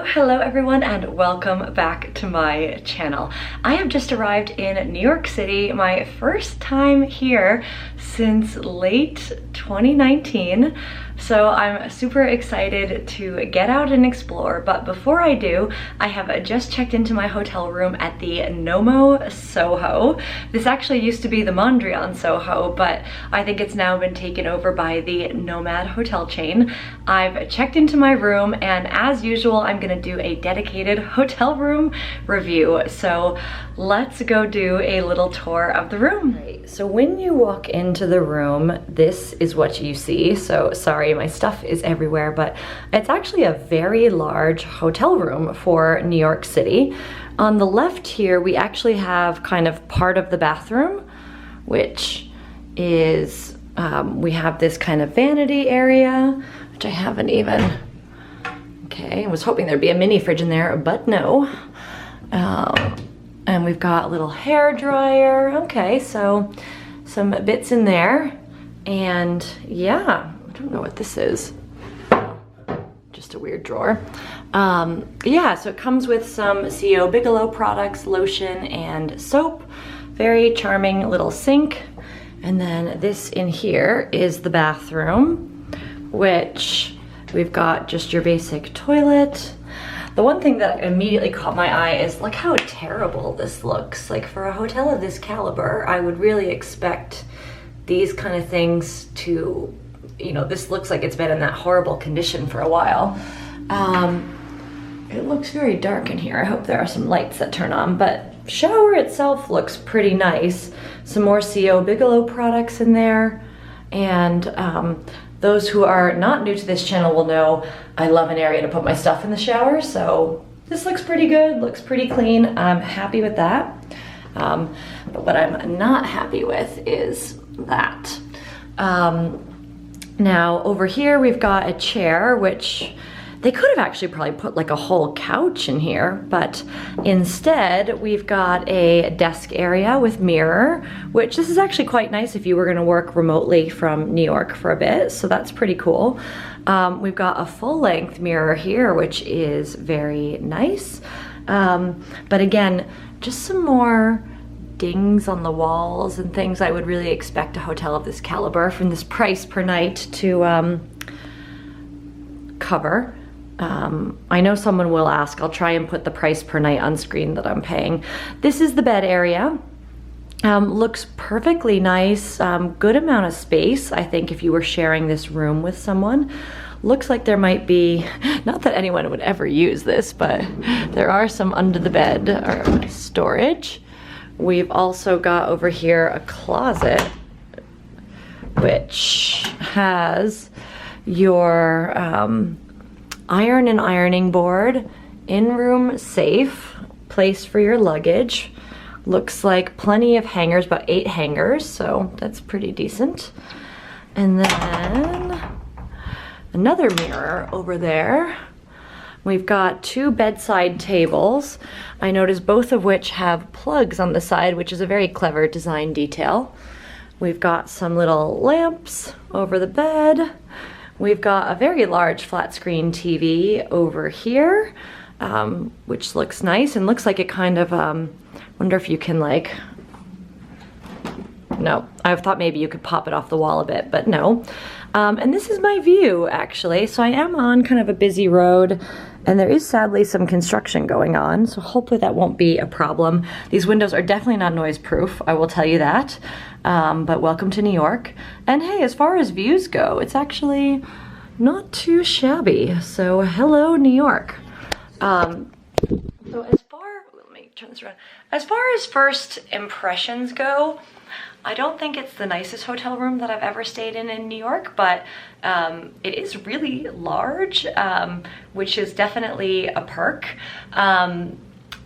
Hello everyone, and welcome back to my channel. I have just arrived in New York City, my first time here since late 2019. So I'm super excited to get out and explore, but before I do, I have just checked into my hotel room at the NoMo Soho. This actually used to be the Mondrian Soho, but I think it's now been taken over by the Nomad hotel chain. I've checked into my room, and as usual, I'm gonna do a dedicated hotel room review. So let's go do a little tour of the room. Right, so when you walk into the room, this is what you see. So sorry, my stuff is everywhere, but it's actually a very large hotel room for New York City. On the left here, we actually have kind of part of the bathroom, which is, we have this kind of vanity area, which I haven't even, okay, I was hoping there'd be a mini fridge in there, but no. And we've got a little hair dryer. Okay, so some bits in there. And yeah, I don't know what this is. Just a weird drawer. Yeah, so it comes with some CO Bigelow products, lotion, and soap. Very charming little sink. And then this in here is the bathroom, which we've got just your basic toilet. The one thing that immediately caught my eye is look how terrible this looks. Like, for a hotel of this caliber, I would really expect these kind of things to, you know, this looks like it's been in that horrible condition for a while. It looks very dark in here. I hope there are some lights that turn on, but shower itself looks pretty nice. Some more CO Bigelow products in there. And those who are not new to this channel will know I love an area to put my stuff in the shower, so this looks pretty good, looks pretty clean. I'm happy with that. But what I'm not happy with is that. Now over here we've got a chair, which they could have actually probably put like a whole couch in here, but instead we've got a desk area with mirror, which this is actually quite nice if you were gonna work remotely from New York for a bit, so that's pretty cool. We've got a full-length mirror here, which is very nice. But again, just some more dings on the walls and things I would really expect a hotel of this caliber from this price per night to cover. I know someone will ask. I'll try and put the price per night on screen that I'm paying. This is the bed area. Looks perfectly nice, good amount of space, I think, if you were sharing this room with someone. Looks like there might be, not that anyone would ever use this, but there are some under the bed or storage. We've also got over here a closet, which has your iron and ironing board, in-room safe, place for your luggage. Looks like plenty of hangers, about 8 hangers, so that's pretty decent. And then another mirror over there. We've got 2 bedside tables. I noticed both of which have plugs on the side, which is a very clever design detail. We've got some little lamps over the bed. We've got a very large flat screen TV over here, which looks nice and looks like it kind of, wonder if you can like, no, I thought maybe you could pop it off the wall a bit, but no. And this is my view, actually. So I am on kind of a busy road, and there is sadly some construction going on, so hopefully that won't be a problem. These windows are definitely not noise proof, I will tell you that. But welcome to New York. And hey, as far as views go, it's actually not too shabby. So hello, New York. So as far, let me turn this around. As far as first impressions go, I don't think it's the nicest hotel room that I've ever stayed in New York, but it is really large, which is definitely a perk.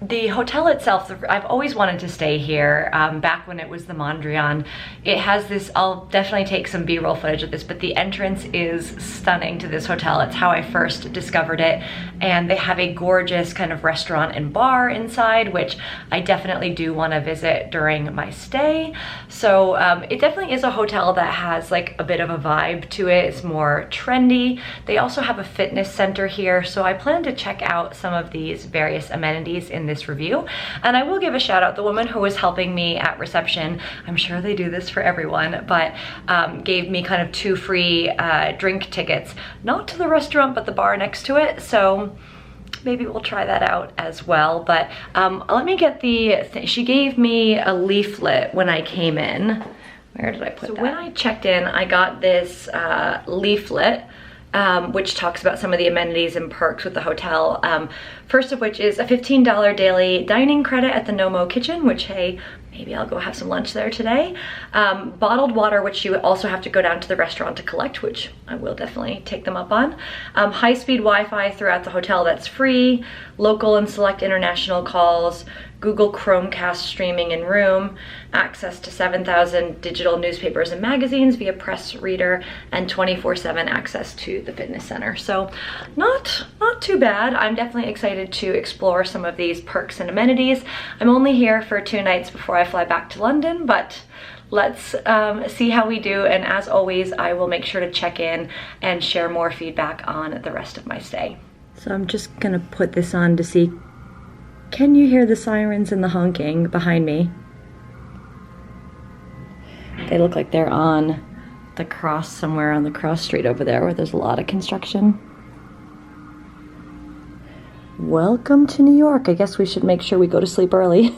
The hotel itself, I've always wanted to stay here, back when it was the Mondrian. It has this, I'll definitely take some B-roll footage of this, but the entrance is stunning to this hotel. It's how I first discovered it. And they have a gorgeous kind of restaurant and bar inside, which I definitely do want to visit during my stay. So it definitely is a hotel that has like a bit of a vibe to it. It's more trendy. They also have a fitness center here, so I plan to check out some of these various amenities in this review. And I will give a shout out, the woman who was helping me at reception, I'm sure they do this for everyone, but gave me kind of 2 free drink tickets, not to the restaurant, but the bar next to it. So maybe we'll try that out as well. But let me get she gave me a leaflet when I came in. Where did I put that? So when I checked in, I got this leaflet, which talks about some of the amenities and perks with the hotel. First of which is a $15 daily dining credit at the NoMo kitchen, which, hey, maybe I'll go have some lunch there today. Bottled water, which you also have to go down to the restaurant to collect, which I will definitely take them up on. High-speed Wi-Fi throughout the hotel, that's free. Local and select international calls. Google Chromecast streaming in room, access to 7,000 digital newspapers and magazines via press reader, and 24/7 access to the fitness center. So not too bad. I'm definitely excited to explore some of these perks and amenities. I'm only here for 2 nights before I fly back to London, but let's see how we do. And as always, I will make sure to check in and share more feedback on the rest of my stay. So I'm just gonna put this on to see, can you hear the sirens and the honking behind me? They look like they're on the cross, somewhere on the cross street over there where there's a lot of construction. Welcome to New York. I guess we should make sure we go to sleep early.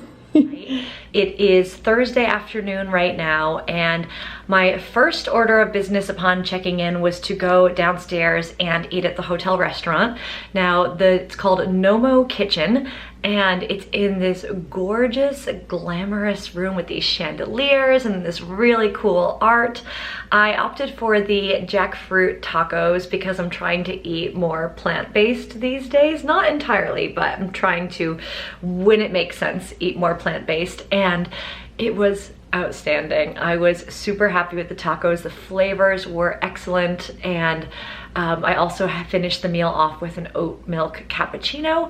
It is Thursday afternoon right now, and my first order of business upon checking in was to go downstairs and eat at the hotel restaurant. Now, it's called NoMo Kitchen, and it's in this gorgeous, glamorous room with these chandeliers and this really cool art. I opted for the jackfruit tacos because I'm trying to eat more plant-based these days. Not entirely, but I'm trying to, when it makes sense, eat more plant-based. And it was outstanding. I was super happy with the tacos. The flavors were excellent, and I also finished the meal off with an oat milk cappuccino.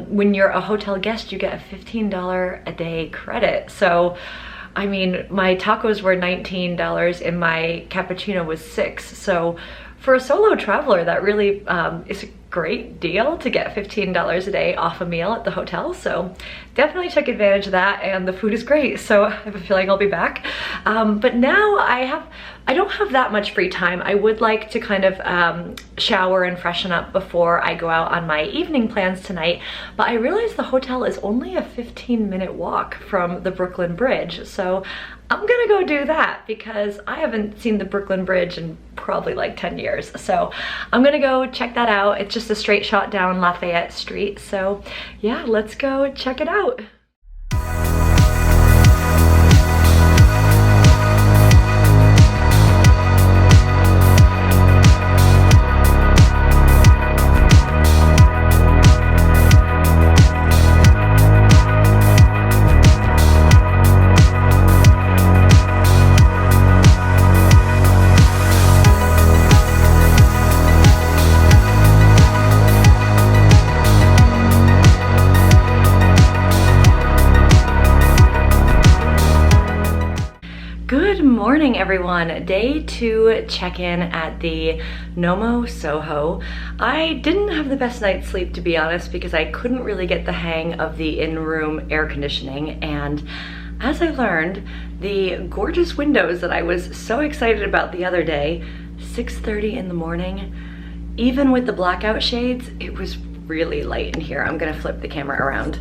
When you're a hotel guest, you get a $15 a day credit. So, I mean, my tacos were $19 and my cappuccino was $6. So for a solo traveler, that really is a great deal to get $15 a day off a meal at the hotel. So definitely took advantage of that, and the food is great. So I have a feeling I'll be back. But now I don't have that much free time. I would like to kind of shower and freshen up before I go out on my evening plans tonight, but I realized the hotel is only a 15-minute walk from the Brooklyn Bridge. So I'm gonna go do that because I haven't seen the Brooklyn Bridge in probably like 10 years. So I'm gonna go check that out. It's just a straight shot down Lafayette Street. So yeah, let's go check it out. Good morning, everyone. Day 2 check-in at the NoMo Soho. I didn't have the best night's sleep, to be honest, because I couldn't really get the hang of the in-room air conditioning. And as I learned, the gorgeous windows that I was so excited about the other day, 6:30 in the morning, even with the blackout shades, it was really light in here. I'm gonna flip the camera around.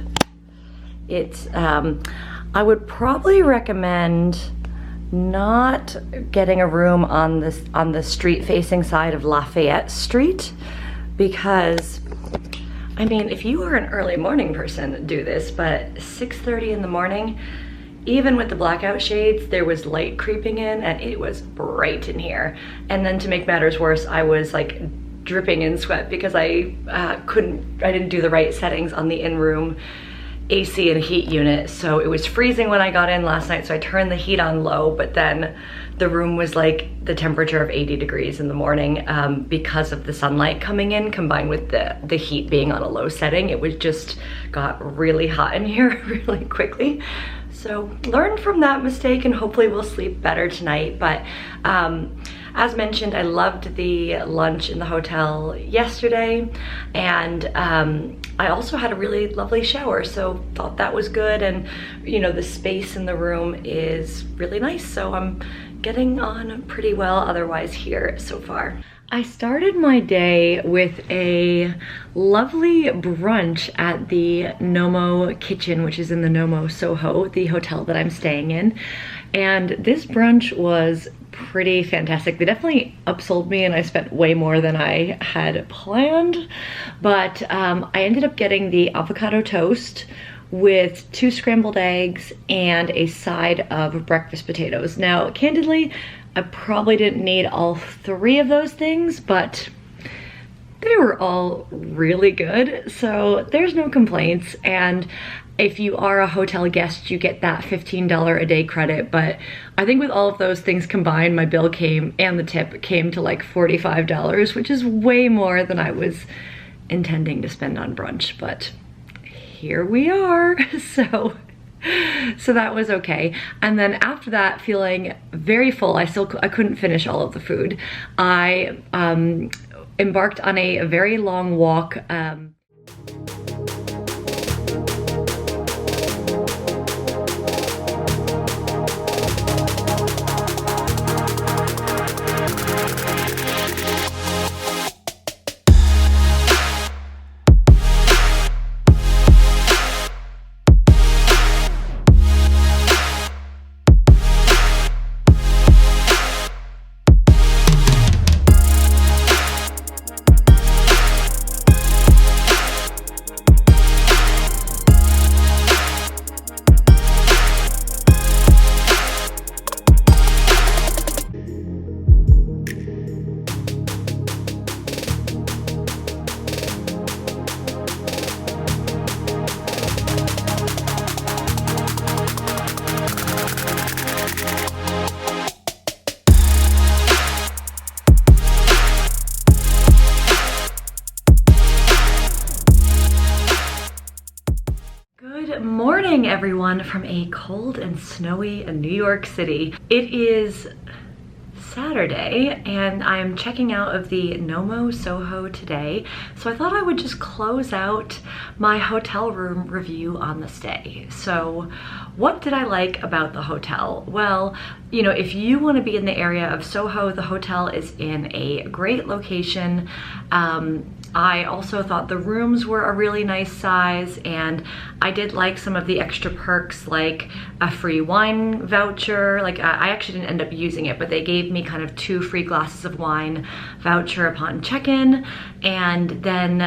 It's, I would probably recommend not getting a room on the street facing side of Lafayette Street, because I mean, if you are an early morning person, do this, but 6:30 in the morning, even with the blackout shades, there was light creeping in and it was bright in here. And then to make matters worse, I was like dripping in sweat because I didn't do the right settings on the in-room AC and heat unit, so it was freezing when I got in last night, so I turned the heat on low, but then the room was like the temperature of 80 degrees in the morning because of the sunlight coming in combined with the heat being on a low setting. It was just got really hot in here really quickly. So learn from that mistake and hopefully we'll sleep better tonight. But as mentioned, I loved the lunch in the hotel yesterday, and I also had a really lovely shower, so thought that was good. And you know, the space in the room is really nice, so I'm getting on pretty well otherwise here so far. I started my day with a lovely brunch at the NoMo kitchen, which is in the NoMo Soho, the hotel that I'm staying in. And this brunch was pretty fantastic. They definitely upsold me and I spent way more than I had planned. But I ended up getting the avocado toast with 2 scrambled eggs and a side of breakfast potatoes. Now, candidly, I probably didn't need all 3 of those things, but they were all really good, so there's no complaints. And if you are a hotel guest, you get that $15 a day credit, but I think with all of those things combined, my bill came, and the tip came to like $45, which is way more than I was intending to spend on brunch, but here we are. So that was okay. And then after that, feeling very full, I couldn't finish all of the food. I embarked on a very long walk. Good morning, everyone, from a cold and snowy New York City. It is Saturday and I'm checking out of the NoMo Soho today, so I thought I would just close out my hotel room review on the stay. So what did I like about the hotel? Well, you know, if you want to be in the area of Soho, the hotel is in a great location. I also thought the rooms were a really nice size, and I did like some of the extra perks like a free wine voucher. Like I actually didn't end up using it, but they gave me kind of 2 free glasses of wine voucher upon check-in, and then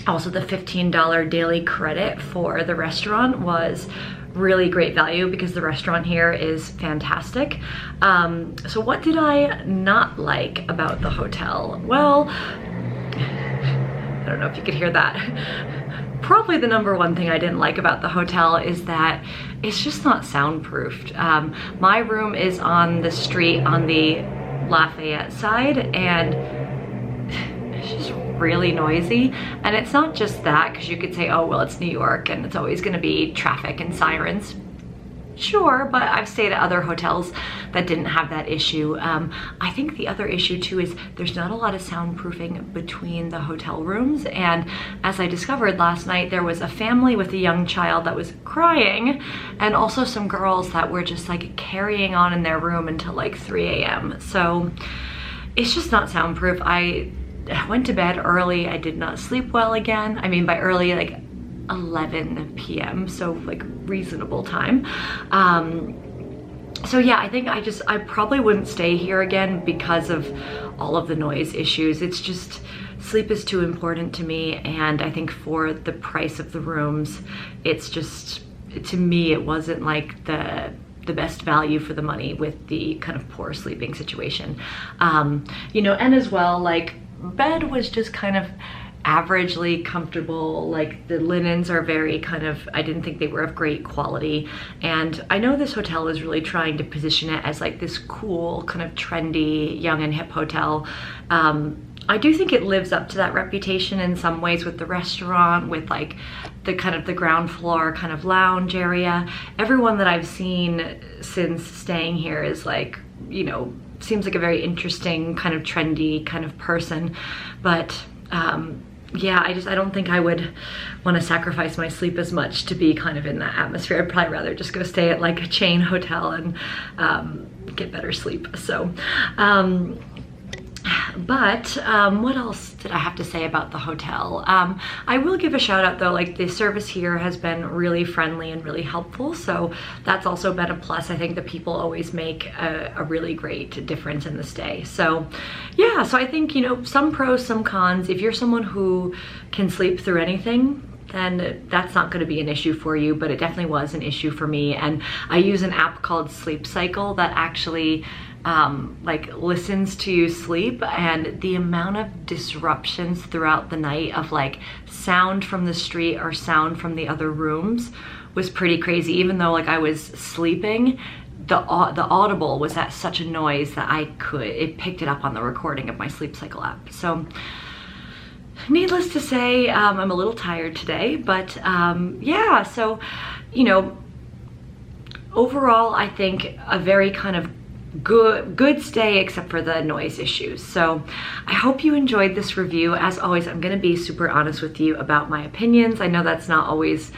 also the $15 daily credit for the restaurant was really great value because the restaurant here is fantastic. So what did I not like about the hotel? Well, I don't know if you could hear that. Probably the number one thing I didn't like about the hotel is that it's just not soundproofed. My room is on the street on the Lafayette side, and it's just really noisy. And it's not just that, because you could say, oh, well, it's New York and it's always gonna be traffic and sirens. Sure, but I've stayed at other hotels that didn't have that issue. I think the other issue too is there's not a lot of soundproofing between the hotel rooms, and as I discovered last night, there was a family with a young child that was crying, and also some girls that were just like carrying on in their room until like 3 a.m. So it's just not soundproof. I went to bed early. I did not sleep well again. I mean, by early, like 11 p.m. so like reasonable time. So yeah, I think I probably wouldn't stay here again because of all of the noise issues. It's just, sleep is too important to me, and I think for the price of the rooms, it's just, to me, it wasn't like the best value for the money with the kind of poor sleeping situation. You know, and as well, like, bed was just kind of averagely comfortable. Like the linens are very kind of, I didn't think they were of great quality. And I know this hotel is really trying to position it as like this cool, kind of trendy, young and hip hotel. I do think it lives up to that reputation in some ways with the restaurant, with like the kind of the ground floor kind of lounge area. Everyone that I've seen since staying here is like, you know, seems like a very interesting kind of trendy kind of person. But yeah, I don't think I would want to sacrifice my sleep as much to be kind of in that atmosphere. I'd probably rather just go stay at like a chain hotel and get better sleep. So but what else did I have to say about the hotel? I will give a shout out though, like the service here has been really friendly and really helpful, so that's also been a plus. I think the people always make a really great difference in the stay. So yeah, so I think, you know, some pros, some cons. If you're someone who can sleep through anything, then that's not going to be an issue for you, but it definitely was an issue for me. And I use an app called Sleep Cycle that actually like listens to you sleep, and the amount of disruptions throughout the night of like sound from the street or sound from the other rooms was pretty crazy. Even though like I was sleeping, the audible was at such a noise that it picked it up on the recording of my Sleep Cycle app. So needless to say, I'm a little tired today, but yeah, so, you know, overall, I think a very kind of good stay, except for the noise issues. So I hope you enjoyed this review. As always, I'm gonna be super honest with you about my opinions. I know that's not always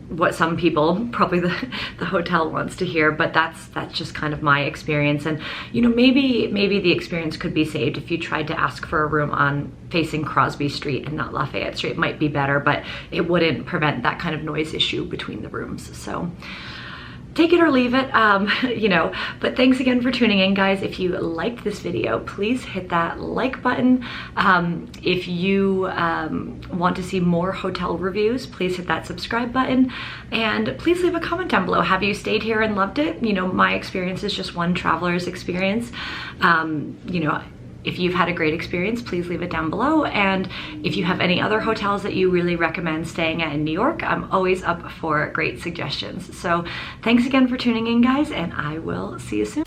what some people, probably the hotel wants to hear, but that's just kind of my experience. And you know, maybe the experience could be saved if you tried to ask for a room on facing Crosby Street and not Lafayette Street. It might be better, but it wouldn't prevent that kind of noise issue between the rooms. So take it or leave it, you know, but thanks again for tuning in, guys. If you liked this video, please hit that like button. If you want to see more hotel reviews, please hit that subscribe button, and please leave a comment down below. Have you stayed here and loved it? You know, my experience is just one traveler's experience. You know, if you've had a great experience, please leave it down below. And if you have any other hotels that you really recommend staying at in New York, I'm always up for great suggestions. So thanks again for tuning in, guys, and I will see you soon.